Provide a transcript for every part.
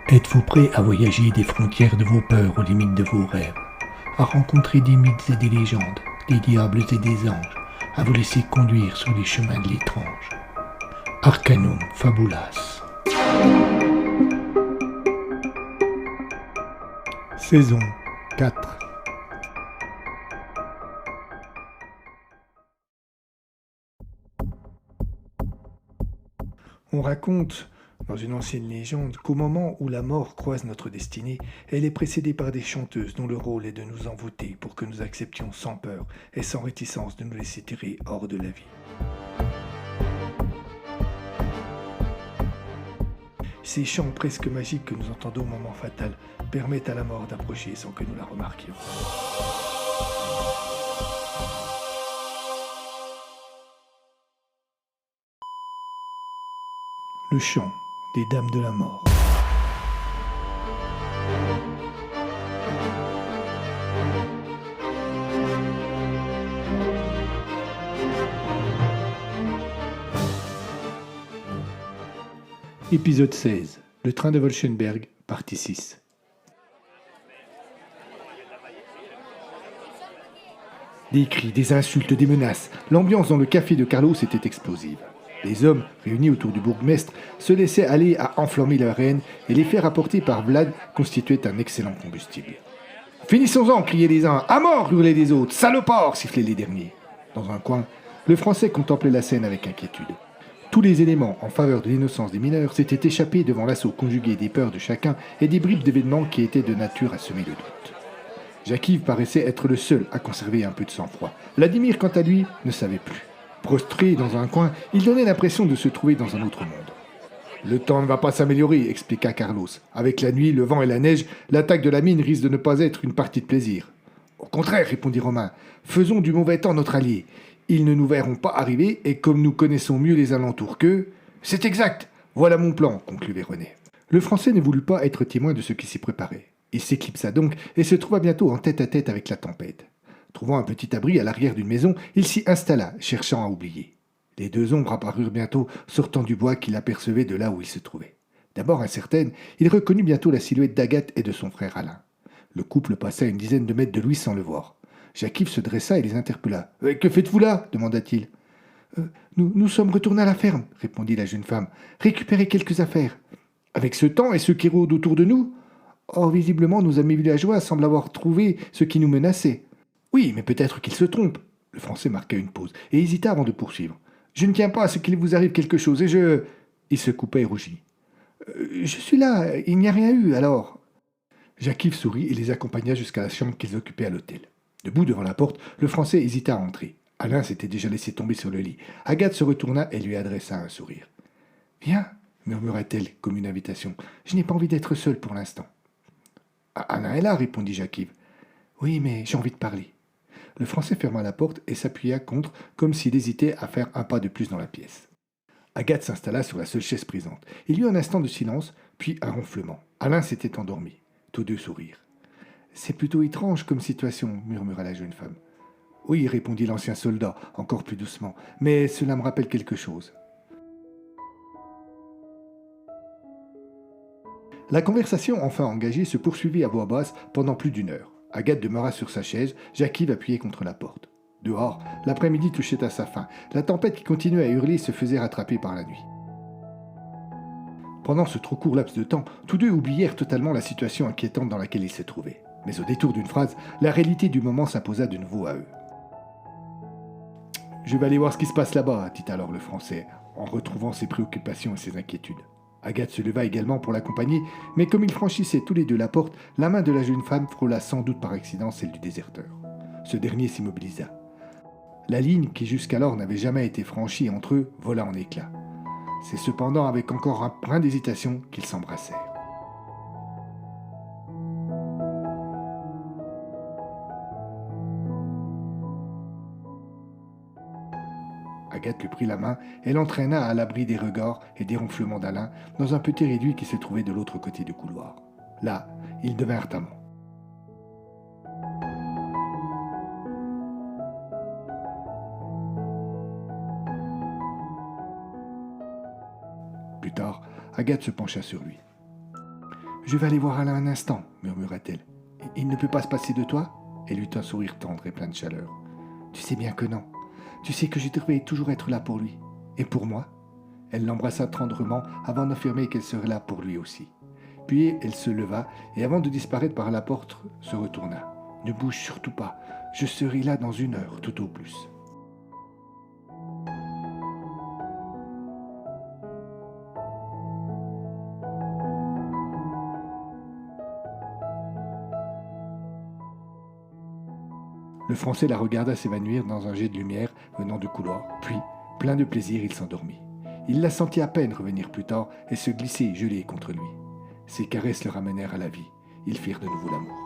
Êtes-vous prêt à voyager des frontières de vos peurs aux limites de vos rêves, à rencontrer des mythes et des légendes, des diables et des anges, à vous laisser conduire sur les chemins de l'étrange? Arcanum Fabulas. Saison 4. On raconte, dans une ancienne légende, qu'au moment où la mort croise notre destinée, elle est précédée par des chanteuses dont le rôle est de nous envoûter pour que nous acceptions sans peur et sans réticence de nous laisser tirer hors de la vie. Ces chants presque magiques que nous entendons au moment fatal permettent à la mort d'approcher sans que nous la remarquions. Le chant des dames de la mort. Épisode 16. Le train de Wolfenberg, partie 6. Des cris, des insultes, des menaces. L'ambiance dans le café de Carlos était explosive. Les hommes, réunis autour du bourgmestre, se laissaient aller à enflammer leur haine et les faits rapportés par Vlad constituaient un excellent combustible. « Finissons-en !» criaient les uns. « À mort !» hurlaient les autres. « Salopards !» sifflaient les derniers. Dans un coin, le Français contemplait la scène avec inquiétude. Tous les éléments en faveur de l'innocence des mineurs s'étaient échappés devant l'assaut conjugué des peurs de chacun et des bribes d'événements qui étaient de nature à semer le doute. Jacques-Yves paraissait être le seul à conserver un peu de sang-froid. Vladimir, quant à lui, ne savait plus. Prostré dans un coin, il donnait l'impression de se trouver dans un autre monde. « Le temps ne va pas s'améliorer, » expliqua Carlos. « Avec la nuit, le vent et la neige, l'attaque de la mine risque de ne pas être une partie de plaisir. »« Au contraire, » répondit Romain, « faisons du mauvais temps notre allié. Ils ne nous verront pas arriver, et comme nous connaissons mieux les alentours qu'eux... »« C'est exact. Voilà mon plan, » conclut René. Le Français ne voulut pas être témoin de ce qui s'y préparait. Il s'éclipsa donc et se trouva bientôt en tête-à-tête avec la tempête. Trouvant un petit abri à l'arrière d'une maison, il s'y installa, cherchant à oublier. Les deux ombres apparurent bientôt, sortant du bois qu'il apercevait de là où il se trouvait. D'abord incertaine, il reconnut bientôt la silhouette d'Agathe et de son frère Alain. Le couple passa une dizaine de mètres de lui sans le voir. Jacques-Yves se dressa et les interpella. « Que faites-vous là » demanda-t-il. Nous sommes retournés à la ferme, répondit la jeune femme. « Récupérer quelques affaires. »« Avec ce temps et ceux qui rôdent autour de nous ?»« Or, visiblement, nos amis villageois semblent avoir trouvé ce qui nous menaçait. »« Oui, mais peut-être qu'ils se trompent. » Le Français marqua une pause et hésita avant de poursuivre. « Je ne tiens pas à ce qu'il vous arrive quelque chose et je... » Il se coupa et rougit. « Je suis là, il n'y a rien eu, alors. » Jacques-Yves sourit et les accompagna jusqu'à la chambre qu'ils occupaient à l'hôtel. Debout devant la porte, le Français hésita à entrer. Alain s'était déjà laissé tomber sur le lit. Agathe se retourna et lui adressa un sourire. « Viens, » murmura-t-elle comme une invitation. « Je n'ai pas envie d'être seul pour l'instant. »« Alain est là, » répondit Jacques-Yves. « Oui, mais j'ai envie de parler. » Le Français ferma la porte et s'appuya contre, comme s'il hésitait à faire un pas de plus dans la pièce. Agathe s'installa sur la seule chaise présente. Il y eut un instant de silence, puis un ronflement. Alain s'était endormi. Tous deux sourirent. « C'est plutôt étrange comme situation, » murmura la jeune femme. « Oui, » répondit l'ancien soldat, encore plus doucement, « mais cela me rappelle quelque chose. » La conversation enfin engagée se poursuivit à voix basse pendant plus d'une heure. Agathe demeura sur sa chaise, Jacques-Yves appuyé contre la porte. Dehors, l'après-midi touchait à sa fin. La tempête qui continuait à hurler se faisait rattraper par la nuit. Pendant ce trop court laps de temps, tous deux oublièrent totalement la situation inquiétante dans laquelle ils se trouvaient. Mais au détour d'une phrase, la réalité du moment s'imposa de nouveau à eux. « Je vais aller voir ce qui se passe là-bas, » dit alors le Français, en retrouvant ses préoccupations et ses inquiétudes. Agathe se leva également pour l'accompagner, mais comme ils franchissaient tous les deux la porte, la main de la jeune femme frôla sans doute par accident celle du déserteur. Ce dernier s'immobilisa. La ligne, qui jusqu'alors n'avait jamais été franchie entre eux, vola en éclats. C'est cependant avec encore un brin d'hésitation qu'ils s'embrassèrent. Agathe lui prit la main et l'entraîna à l'abri des regards et des ronflements d'Alain dans un petit réduit qui se trouvait de l'autre côté du couloir. Là, ils devinrent amants. Plus tard, Agathe se pencha sur lui. « Je vais aller voir Alain un instant, murmura-t-elle. « Il ne peut pas se passer de toi ?» Elle eut un sourire tendre et plein de chaleur. « Tu sais bien que non. Tu sais que je devais toujours être là pour lui. Et pour moi ?» Elle l'embrassa tendrement avant d'affirmer qu'elle serait là pour lui aussi. Puis elle se leva et avant de disparaître par la porte, se retourna. « Ne bouge surtout pas. Je serai là dans 1 heure, tout au plus. » Le Français la regarda s'évanouir dans un jet de lumière venant du couloir, puis, plein de plaisir, il s'endormit. Il la sentit à peine revenir plus tard et se glisser gelée contre lui. Ses caresses le ramenèrent à la vie. Ils firent de nouveau l'amour.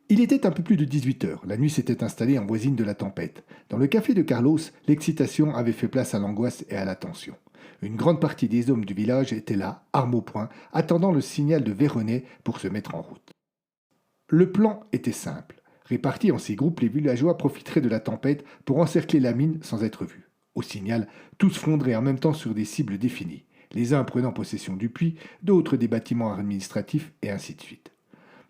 Il était un peu plus de 18 heures. La nuit s'était installée en voisine de la tempête. Dans le café de Carlos, l'excitation avait fait place à l'angoisse et à la tension. Une grande partie des hommes du village étaient là, armes au poing, attendant le signal de Véronnet pour se mettre en route. Le plan était simple. Répartis en 6 groupes, les villageois profiteraient de la tempête pour encercler la mine sans être vus. Au signal, tous fronderaient en même temps sur des cibles définies, les uns prenant possession du puits, d'autres des bâtiments administratifs, et ainsi de suite.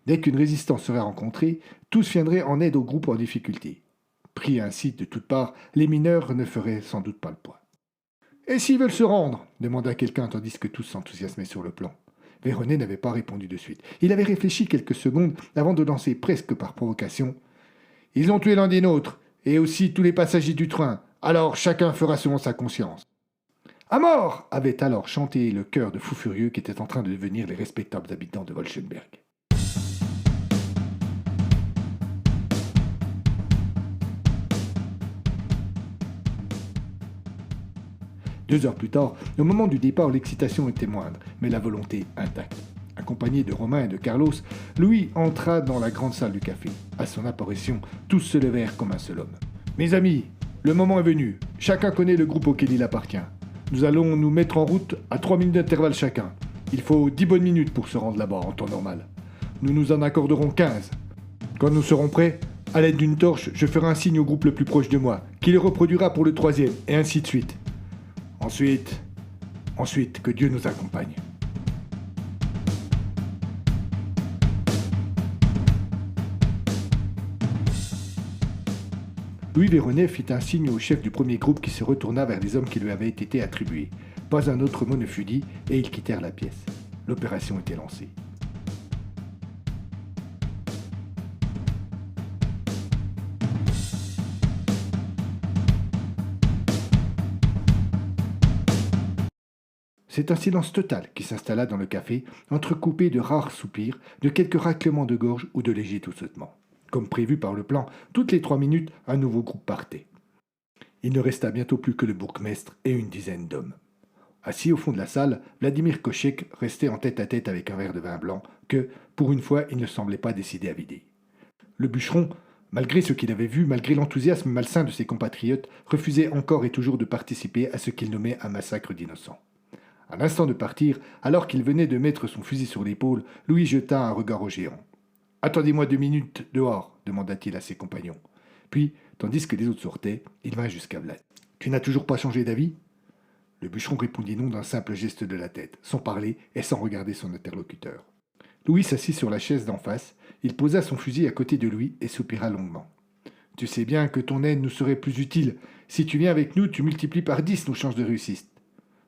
Dès qu'une résistance serait rencontrée, tous viendraient en aide aux groupes en difficulté. Pris ainsi de toutes parts, les mineurs ne feraient sans doute pas le poids. « Et s'ils veulent se rendre ?» demanda quelqu'un tandis que tous s'enthousiasmaient sur le plan. Véronnet n'avait pas répondu de suite. Il avait réfléchi quelques secondes avant de lancer presque par provocation. « Ils ont tué l'un des nôtres, et aussi tous les passagers du train. Alors chacun fera selon sa conscience. »« À mort !» avait alors chanté le chœur de fous furieux qui étaient en train de devenir les respectables habitants de Wolschenberg. 2 heures plus tard, au moment du départ, l'excitation était moindre, mais la volonté intacte. Accompagné de Romain et de Carlos, Louis entra dans la grande salle du café. À son apparition, tous se levèrent comme un seul homme. « Mes amis, le moment est venu. Chacun connaît le groupe auquel il appartient. Nous allons nous mettre en route à 3 minutes d'intervalle chacun. Il faut 10 bonnes minutes pour se rendre là-bas en temps normal. Nous nous en accorderons 15. Quand nous serons prêts, à l'aide d'une torche, je ferai un signe au groupe le plus proche de moi, qui le reproduira pour le 3e, et ainsi de suite. Ensuite, que Dieu nous accompagne. » Louis Véronnet fit un signe au chef du premier groupe qui se retourna vers les hommes qui lui avaient été attribués. Pas un autre mot ne fut dit et ils quittèrent la pièce. L'opération était lancée. C'est un silence total qui s'installa dans le café, entrecoupé de rares soupirs, de quelques raclements de gorge ou de légers toussotements. Comme prévu par le plan, toutes les 3 minutes, un nouveau groupe partait. Il ne resta bientôt plus que le bourgmestre et une dizaine d'hommes. Assis au fond de la salle, Vladimir Kochek restait en tête-à-tête avec un verre de vin blanc que, pour une fois, il ne semblait pas décidé à vider. Le bûcheron, malgré ce qu'il avait vu, malgré l'enthousiasme malsain de ses compatriotes, refusait encore et toujours de participer à ce qu'il nommait un massacre d'innocents. À l'instant de partir, alors qu'il venait de mettre son fusil sur l'épaule, Louis jeta un regard au géant. « Attendez-moi 2 minutes dehors, demanda-t-il à ses compagnons. Puis, tandis que les autres sortaient, il vint jusqu'à Vlad. « Tu n'as toujours pas changé d'avis ?» Le bûcheron répondit non d'un simple geste de la tête, sans parler et sans regarder son interlocuteur. Louis s'assit sur la chaise d'en face, il posa son fusil à côté de lui et soupira longuement. « Tu sais bien que ton aide nous serait plus utile. Si tu viens avec nous, tu multiplies par 10 nos chances de réussite. »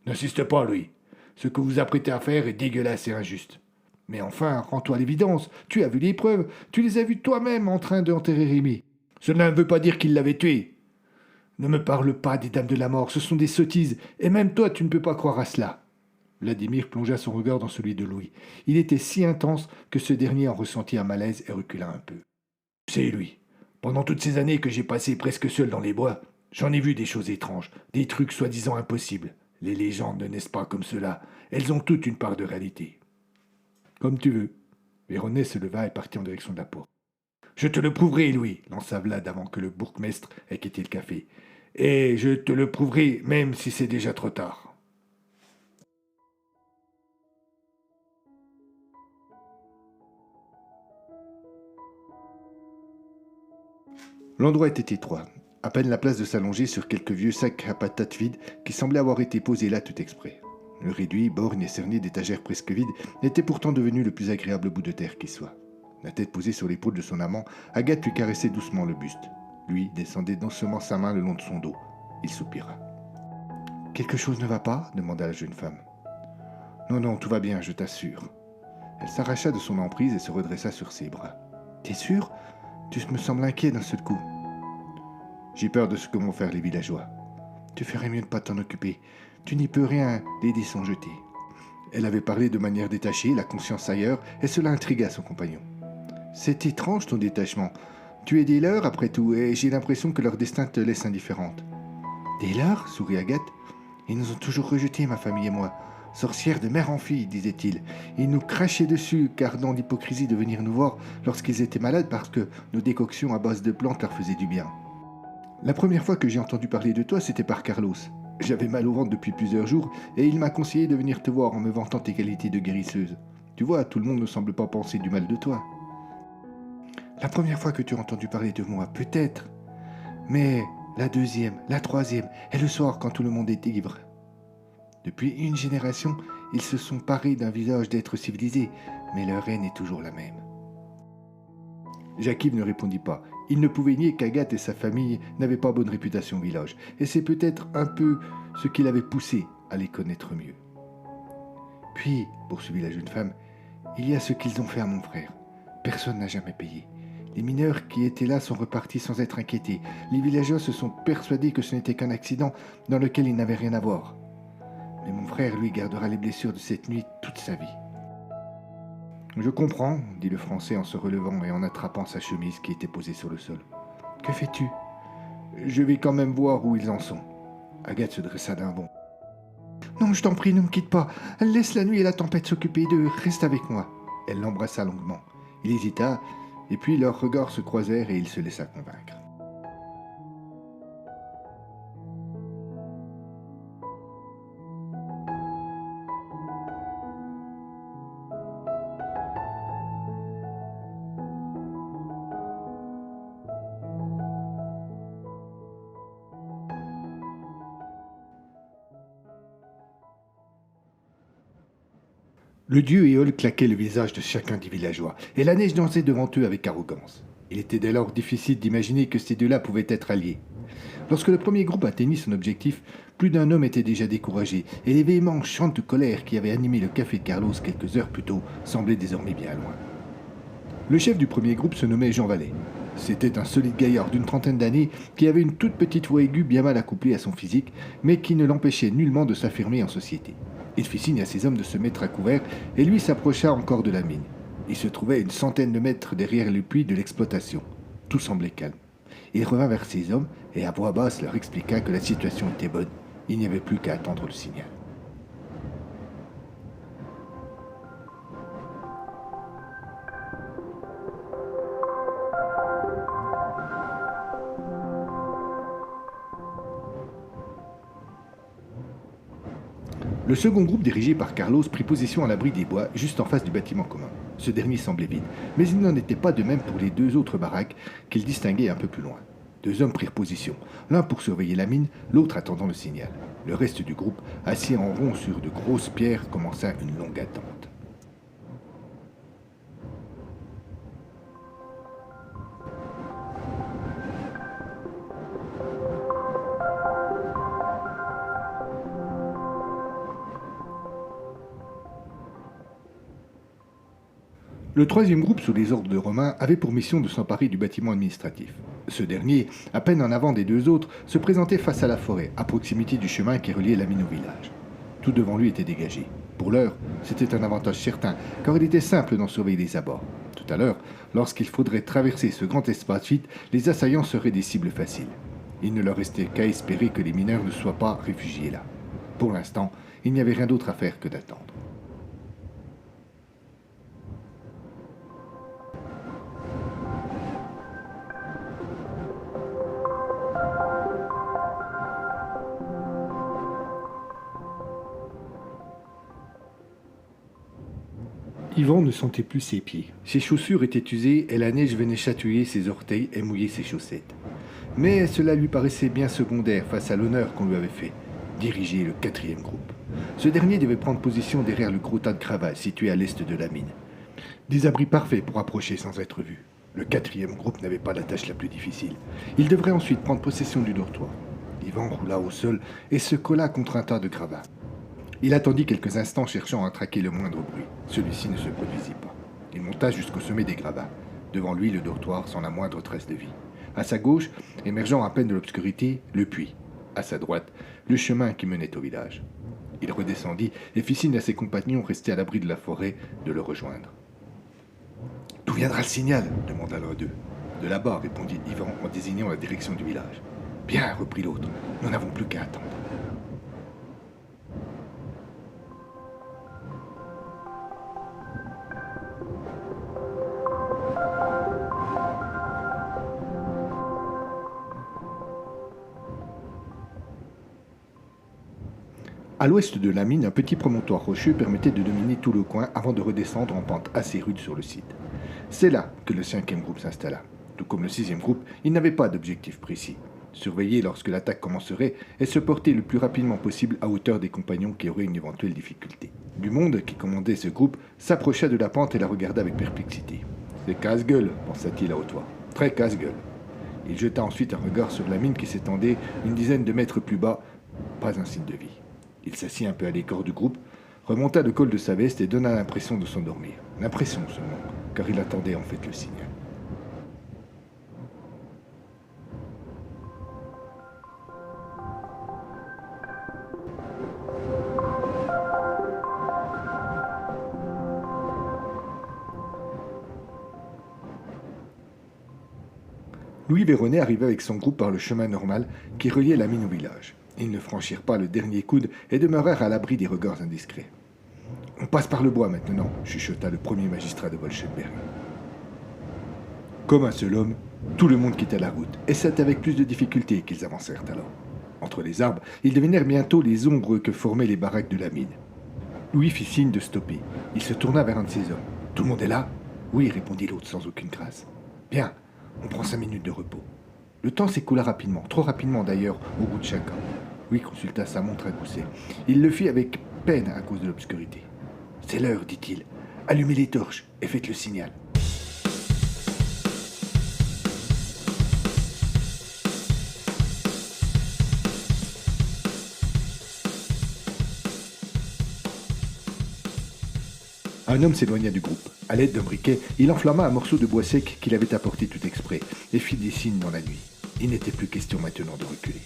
« N'insiste pas, Louis. Ce que vous apprêtez à faire est dégueulasse et injuste. Mais enfin, rends-toi à l'évidence. Tu as vu les preuves. Tu les as vues toi-même en train d'enterrer Rémi. Cela ne veut pas dire qu'il l'avait tué. Ne me parle pas des dames de la mort. Ce sont des sottises. Et même toi, tu ne peux pas croire à cela. Vladimir plongea son regard dans celui de Louis. Il était si intense que ce dernier en ressentit un malaise et recula un peu. Tu sais, Louis, pendant toutes ces années que j'ai passées presque seul dans les bois, j'en ai vu des choses étranges, des trucs soi-disant impossibles. Les légendes ne naissent pas comme cela. Elles ont toutes une part de réalité. Comme tu veux. Véronnet se leva et partit en direction de la porte. Je te le prouverai, Louis, lança Vlad avant que le bourgmestre ait quitté le café. Et je te le prouverai même si c'est déjà trop tard. L'endroit était étroit. À peine la place de s'allonger sur quelques vieux sacs à patates vides qui semblaient avoir été posés là tout exprès. Le réduit, borgne et cerné d'étagères presque vides était pourtant devenu le plus agréable bout de terre qui soit. La tête posée sur l'épaule de son amant, Agathe lui caressait doucement le buste. Lui descendait doucement sa main le long de son dos. Il soupira. « Quelque chose ne va pas ?» demanda la jeune femme. « Non, non, tout va bien, je t'assure. » Elle s'arracha de son emprise et se redressa sur ses bras. « T'es sûr ? Tu me sembles inquiet d'un seul coup. » « J'ai peur de ce que vont faire les villageois. »« Tu ferais mieux de ne pas t'en occuper. Tu n'y peux rien, les dés sont jetés. » Elle avait parlé de manière détachée, la conscience ailleurs, et cela intrigua son compagnon. « C'est étrange ton détachement. Tu es des leurs après tout, et j'ai l'impression que leur destin te laisse indifférente. »« Des leurs ?» sourit Agathe. « Ils nous ont toujours rejetés, ma famille et moi. Sorcières de mère en fille, disait-il. Ils nous crachaient dessus, gardant l'hypocrisie de venir nous voir lorsqu'ils étaient malades parce que nos décoctions à base de plantes leur faisaient du bien. La première fois que j'ai entendu parler de toi, c'était par Carlos. J'avais mal au ventre depuis plusieurs jours et il m'a conseillé de venir te voir en me vantant tes qualités de guérisseuse. Tu vois, tout le monde ne semble pas penser du mal de toi. »« La première fois que tu as entendu parler de moi, peut-être. Mais la deuxième, la troisième, et le soir quand tout le monde est ivre. Depuis une génération, ils se sont parés d'un visage d'être civilisé, mais leur haine est toujours la même. » Jacques-Yves ne répondit pas. Il ne pouvait nier qu'Agathe et sa famille n'avaient pas bonne réputation au village, et c'est peut-être un peu ce qui l'avait poussé à les connaître mieux. « Puis, poursuivit la jeune femme, il y a ce qu'ils ont fait à mon frère. Personne n'a jamais payé. Les mineurs qui étaient là sont repartis sans être inquiétés. Les villageois se sont persuadés que ce n'était qu'un accident dans lequel ils n'avaient rien à voir. Mais mon frère, lui, gardera les blessures de cette nuit toute sa vie. » « Je comprends, » dit le Français en se relevant et en attrapant sa chemise qui était posée sur le sol. « Que fais-tu ?»« Je vais quand même voir où ils en sont. » Agathe se dressa d'un bond. « Non, je t'en prie, ne me quitte pas. Laisse la nuit et la tempête s'occuper d'eux. Reste avec moi. » Elle l'embrassa longuement. Il hésita, et puis leurs regards se croisèrent et il se laissa convaincre. Le dieu Éole claquait le visage de chacun des villageois, et la neige dansait devant eux avec arrogance. Il était dès lors difficile d'imaginer que ces deux-là pouvaient être alliés. Lorsque le premier groupe atteignit son objectif, plus d'un homme était déjà découragé, et les véhéments chants de colère qui avaient animé le café de Carlos quelques heures plus tôt semblaient désormais bien loin. Le chef du premier groupe se nommait Jean Vallet. C'était un solide gaillard d'une trentaine d'années qui avait une toute petite voix aiguë bien mal accouplée à son physique, mais qui ne l'empêchait nullement de s'affirmer en société. Il fit signe à ses hommes de se mettre à couvert et lui s'approcha encore de la mine. Il se trouvait à une centaine de mètres derrière le puits de l'exploitation. Tout semblait calme. Il revint vers ses hommes et à voix basse leur expliqua que la situation était bonne. Il n'y avait plus qu'à attendre le signal. Le second groupe dirigé par Carlos prit position à l'abri des bois, juste en face du bâtiment commun. Ce dernier semblait vide, mais il n'en était pas de même pour les deux autres baraques qu'il distinguait un peu plus loin. Deux hommes prirent position, l'un pour surveiller la mine, l'autre attendant le signal. Le reste du groupe, assis en rond sur de grosses pierres, commença une longue attente. Le troisième groupe, sous les ordres de Romain, avait pour mission de s'emparer du bâtiment administratif. Ce dernier, à peine en avant des deux autres, se présentait face à la forêt, à proximité du chemin qui reliait la mine au village. Tout devant lui était dégagé. Pour l'heure, c'était un avantage certain, car il était simple d'en surveiller les abords. Tout à l'heure, lorsqu'il faudrait traverser ce grand espace vide, les assaillants seraient des cibles faciles. Il ne leur restait qu'à espérer que les mineurs ne soient pas réfugiés là. Pour l'instant, il n'y avait rien d'autre à faire que d'attendre. Yvan ne sentait plus ses pieds. Ses chaussures étaient usées et la neige venait chatouiller ses orteils et mouiller ses chaussettes. Mais cela lui paraissait bien secondaire face à l'honneur qu'on lui avait fait, diriger le quatrième groupe. Ce dernier devait prendre position derrière le gros tas de cravaches situé à l'est de la mine. Des abris parfaits pour approcher sans être vu. Le quatrième groupe n'avait pas la tâche la plus difficile. Il devrait ensuite prendre possession du dortoir. Yvan roula au sol et se colla contre un tas de gravats. Il attendit quelques instants cherchant à traquer le moindre bruit. Celui-ci ne se produisit pas. Il monta jusqu'au sommet des gravats. Devant lui, le dortoir sans la moindre trace de vie. À sa gauche, émergeant à peine de l'obscurité, le puits. À sa droite, le chemin qui menait au village. Il redescendit et fit signe à ses compagnons restés à l'abri de la forêt de le rejoindre. « D'où viendra le signal » demanda l'un d'eux. « De là-bas » répondit Yvan en désignant la direction du village. « Bien » reprit l'autre, « nous n'avons plus qu'à attendre. » À l'ouest de la mine, un petit promontoire rocheux permettait de dominer tout le coin avant de redescendre en pente assez rude sur le site. C'est là que le cinquième groupe s'installa. Tout comme le sixième groupe, il n'avait pas d'objectif précis. Surveiller lorsque l'attaque commencerait et se porter le plus rapidement possible à hauteur des compagnons qui auraient une éventuelle difficulté. Du monde qui commandait ce groupe s'approcha de la pente et la regarda avec perplexité. « C'est casse-gueule » pensa-t-il à haute voix. « Très casse-gueule ». Il jeta ensuite un regard sur la mine qui s'étendait une dizaine de mètres plus bas. Pas un signe de vie. Il s'assit un peu à l'écart du groupe, remonta le col de sa veste et donna l'impression de s'endormir. L'impression seulement, car il attendait en fait le signal. Louis Véronnet arrivait avec son groupe par le chemin normal qui reliait la mine au village. Ils ne franchirent pas le dernier coude et demeurèrent à l'abri des regards indiscrets. « On passe par le bois maintenant » chuchota le premier magistrat de Wolchenberg. Comme un seul homme, tout le monde quitta la route, et c'est avec plus de difficulté qu'ils avancèrent alors. Entre les arbres, ils devinèrent bientôt les ombres que formaient les baraques de la mine. Louis fit signe de stopper. Il se tourna vers un de ses hommes. « Tout le monde est là ?»« Oui, répondit l'autre sans aucune grâce. « Bien, on prend 5 minutes de repos. » Le temps s'écoula rapidement, trop rapidement d'ailleurs, au goût de chacun. Louis consulta sa montre à gousset. Il le fit avec peine à cause de l'obscurité. « C'est l'heure, dit-il. Allumez les torches et faites le signal. » Un homme s'éloigna du groupe. À l'aide d'un briquet, il enflamma un morceau de bois sec qu'il avait apporté tout exprès et fit des signes dans la nuit. Il n'était plus question maintenant de reculer.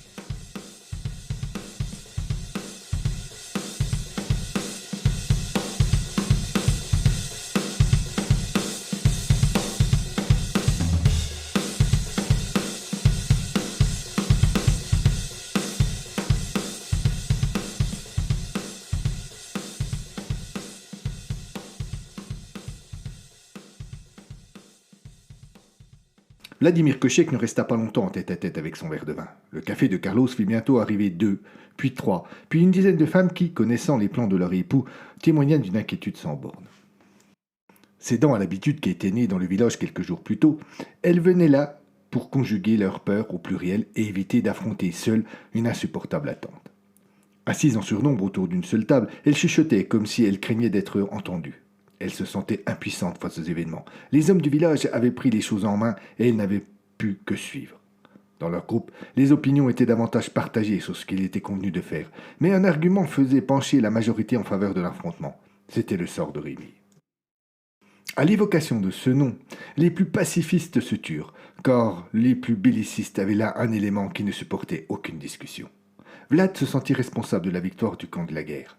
Vladimir Kochek ne resta pas longtemps en tête-à-tête avec son verre de vin. Le café de Carlos fit bientôt arriver 2, puis 3, puis une dizaine de femmes qui, connaissant les plans de leur époux, témoignaient d'une inquiétude sans borne. Cédant à l'habitude qui était née dans le village quelques jours plus tôt, elles venaient là pour conjuguer leur peur au pluriel et éviter d'affronter seules une insupportable attente. Assises en surnombre autour d'une seule table, elles chuchotaient comme si elles craignaient d'être entendues. Elle se sentait impuissante face aux événements. Les hommes du village avaient pris les choses en main et elle n'avait pu que suivre. Dans leur groupe, les opinions étaient davantage partagées sur ce qu'il était convenu de faire, mais un argument faisait pencher la majorité en faveur de l'affrontement. C'était le sort de Rémi. À l'évocation de ce nom, les plus pacifistes se turent, car les plus bellicistes avaient là un élément qui ne supportait aucune discussion. Vlad se sentit responsable de la victoire du camp de la guerre.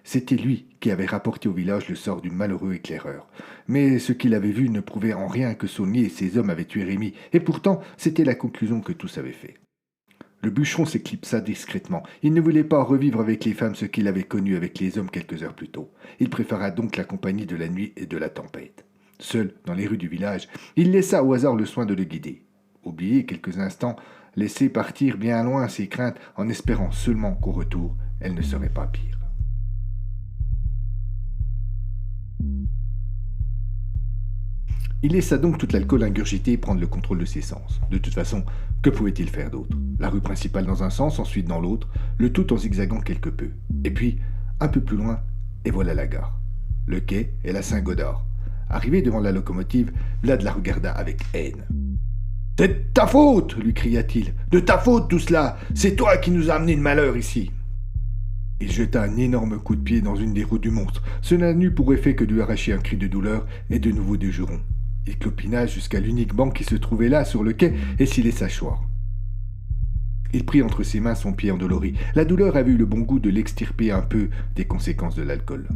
C'était lui qui avait rapporté au village le sort du malheureux éclaireur. Mais ce qu'il avait vu ne prouvait en rien que Saulnier et ses hommes avaient tué Rémy, et pourtant c'était la conclusion que tous avaient fait. Le bûcheron s'éclipsa discrètement. Il ne voulait pas revivre avec les femmes ce qu'il avait connu avec les hommes quelques heures plus tôt. Il préféra donc la compagnie de la nuit et de la tempête. Seul, dans les rues du village, il laissa au hasard le soin de le guider. Oublié quelques instants, laisser partir bien loin ses craintes en espérant seulement qu'au retour, elles ne seraient pas pires. Il laissa donc toute l'alcool ingurgité prendre le contrôle de ses sens. De toute façon, que pouvait-il faire d'autre? La rue principale dans un sens, ensuite dans l'autre, le tout en zigzagant quelque peu. Et puis, un peu plus loin, et voilà la gare. Le quai et la Saint-Godard. Arrivé devant la locomotive, Vlad la regarda avec haine. « C'est de ta faute !» lui cria-t-il. « De ta faute tout cela! C'est toi qui nous as amené le malheur ici !» Il jeta un énorme coup de pied dans une des roues du monstre. Cela n'eut pour effet que de lui arracher un cri de douleur et de nouveau des jurons. Il clopina jusqu'à l'unique banc qui se trouvait là, sur le quai, et s'y laissa choir. Il prit entre ses mains son pied endolori. La douleur avait eu le bon goût de l'extirper un peu des conséquences de l'alcool.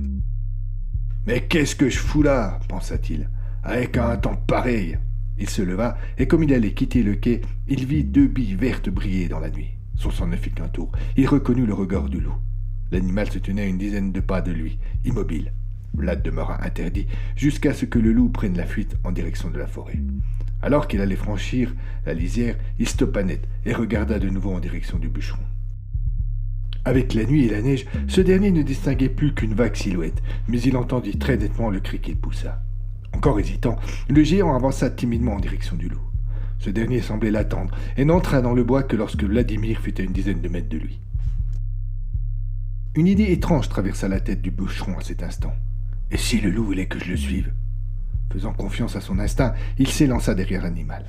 « Mais qu'est-ce que je fous là ?» pensa-t-il. « Avec un temps pareil !» Il se leva, et comme il allait quitter le quai, il vit 2 billes vertes briller dans la nuit. Son sang ne fit qu'un tour. Il reconnut le regard du loup. L'animal se tenait à une dizaine de pas de lui, immobile. Vlad demeura interdit jusqu'à ce que le loup prenne la fuite en direction de la forêt. Alors qu'il allait franchir la lisière, il stoppa net et regarda de nouveau en direction du bûcheron. Avec la nuit et la neige, ce dernier ne distinguait plus qu'une vague silhouette, mais il entendit très nettement le cri qu'il poussa. Encore hésitant, le géant avança timidement en direction du loup. Ce dernier semblait l'attendre et n'entra dans le bois que lorsque Vladimir fut à une dizaine de mètres de lui. Une idée étrange traversa la tête du bûcheron à cet instant. Et si le loup voulait que je le suive? Faisant confiance à son instinct, il s'élança derrière l'animal.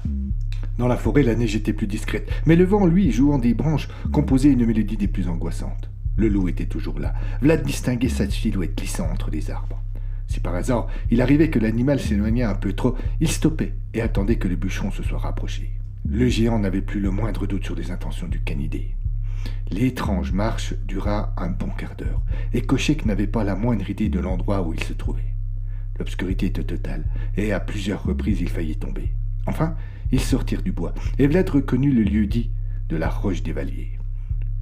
Dans la forêt, la neige était plus discrète, mais le vent, lui, jouant des branches, composait une mélodie des plus angoissantes. Le loup était toujours là. Vlad distinguait sa silhouette glissant entre les arbres. Si par hasard il arrivait que l'animal s'éloignait un peu trop, il stoppait et attendait que le bûcheron se soit rapproché. Le géant n'avait plus le moindre doute sur les intentions du canidé. L'étrange marche dura un bon quart d'heure, et Kochek n'avait pas la moindre idée de l'endroit où il se trouvait. L'obscurité était totale, et à plusieurs reprises il faillit tomber. Enfin, ils sortirent du bois, et Vlad reconnut le lieu dit de la Roche des Valiers.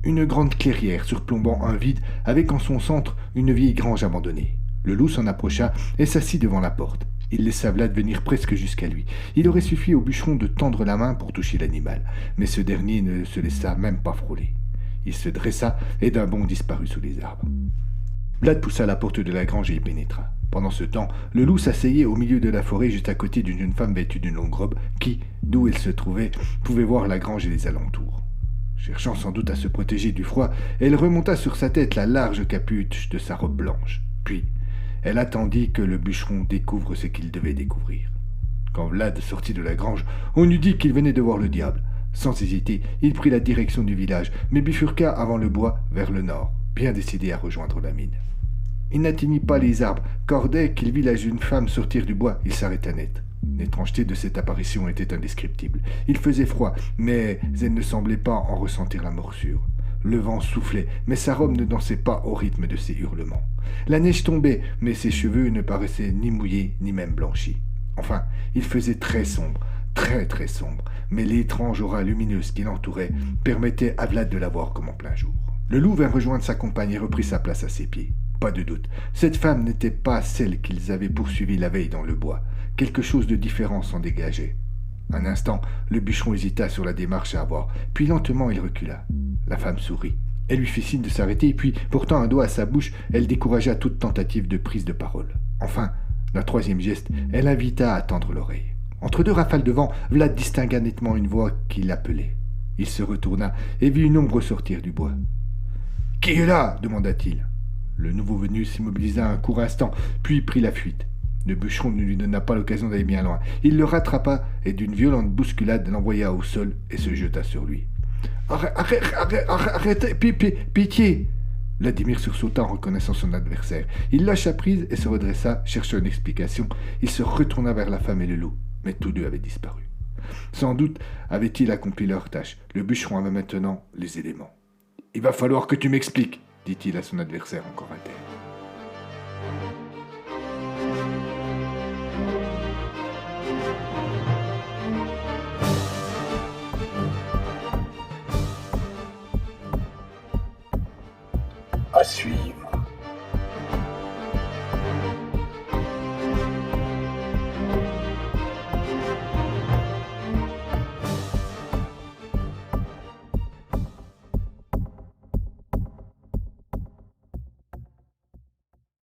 Une grande clairière surplombant un vide, avec en son centre une vieille grange abandonnée. Le loup s'en approcha et s'assit devant la porte. Il laissa Vlad venir presque jusqu'à lui. Il aurait suffi au bûcheron de tendre la main pour toucher l'animal, mais ce dernier ne se laissa même pas frôler. Il se dressa et d'un bond disparut sous les arbres. Vlad poussa la porte de la grange et y pénétra. Pendant ce temps, le loup s'asseyait au milieu de la forêt juste à côté d'une jeune femme vêtue d'une longue robe qui, d'où elle se trouvait, pouvait voir la grange et les alentours. Cherchant sans doute à se protéger du froid, elle remonta sur sa tête la large capuche de sa robe blanche. Puis, elle attendit que le bûcheron découvre ce qu'il devait découvrir. Quand Vlad sortit de la grange, on eût dit qu'il venait de voir le diable. Sans hésiter, il prit la direction du village, mais bifurqua avant le bois vers le nord, bien décidé à rejoindre la mine. Il n'atteignit pas les arbres, car dès qu'il vit la jeune femme sortir du bois, il s'arrêta net. L'étrangeté de cette apparition était indescriptible. Il faisait froid, mais elle ne semblait pas en ressentir la morsure. Le vent soufflait, mais sa robe ne dansait pas au rythme de ses hurlements. La neige tombait, mais ses cheveux ne paraissaient ni mouillés, ni même blanchis. Enfin, il faisait très sombre, très sombre, mais l'étrange aura lumineuse qui l'entourait permettait à Vlad de la voir comme en plein jour. Le loup vint rejoindre sa compagne et reprit sa place à ses pieds. Pas de doute, cette femme n'était pas celle qu'ils avaient poursuivie la veille dans le bois. Quelque chose de différent s'en dégageait. Un instant, le bûcheron hésita sur la démarche à avoir, puis lentement il recula. La femme sourit. Elle lui fit signe de s'arrêter, puis, portant un doigt à sa bouche, elle découragea toute tentative de prise de parole. Enfin, d'un troisième geste, elle invita à tendre l'oreille. Entre deux rafales de vent, Vlad distingua nettement une voix qui l'appelait. Il se retourna et vit une ombre sortir du bois. « Qui est là ?» demanda-t-il. Le nouveau venu s'immobilisa un court instant, puis prit la fuite. Le bûcheron ne lui donna pas l'occasion d'aller bien loin. Il le rattrapa et d'une violente bousculade l'envoya au sol et se jeta sur lui. « Arrêtez, pitié !» Vladimir sursauta en reconnaissant son adversaire. Il lâcha prise et se redressa, cherchant une explication. Il se retourna vers la femme et le loup, mais tous deux avaient disparu. Sans doute avaient-ils accompli leur tâche. Le bûcheron avait maintenant les éléments. « Il va falloir que tu m'expliques !» dit-il à son adversaire encore à terre. À suivre.